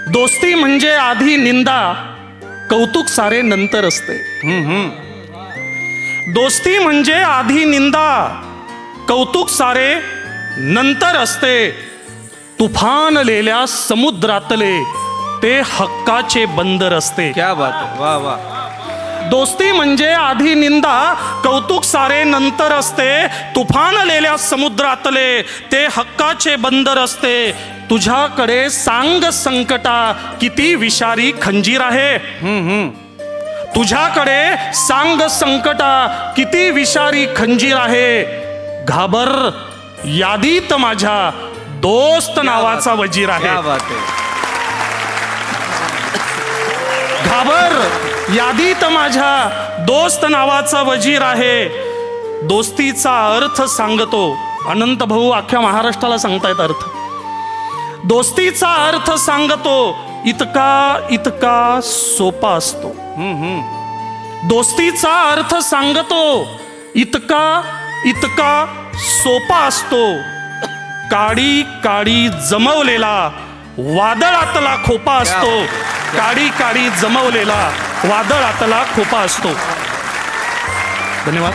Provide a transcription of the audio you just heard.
दोस्ती म्हणजे आधी निंदा, कौतुक सारे नंतर असते. दोस्ती म्हणजे आधी निंदा, कौतुक सारे नंतर असते. तुफानलेल्या समुद्रातले ते हक्काचे बंदर असते. क्या बात है, वाह वाह. दोस्ती म्हणजे आधी निंदा, कौतुक सारे नंतर असते. तुफानलेल्या समुद्रातले ते हक्काचे बंदर असते. तुझ्याकडे सांग संकटा किती विषारी खंजीर आहे. तुझ्याकडे सांग संकटा किती विषारी खंजीर आहे. घाबर यादीत माझ्या दोस्त नावाचा वजीर आहे. क्या बात है. घाबर यादीत माझ्या दोस्त नावाचा वजीर आहे. दोस्तीचा अर्थ सांगतो. अनंत भाऊ अख्ख्या महाराष्ट्राला सांगतायत अर्थ. दोस्तीचा अर्थ सांगतो. इतका इतका सोपा असतो. दोस्तीचा अर्थ सांगतो. इतका इतका सोपा असतो. काडी काडी जमवलेला वादळातला खोपा असतो. काडी काडी जमवलेला वादळातला खोपा असतो. धन्यवाद.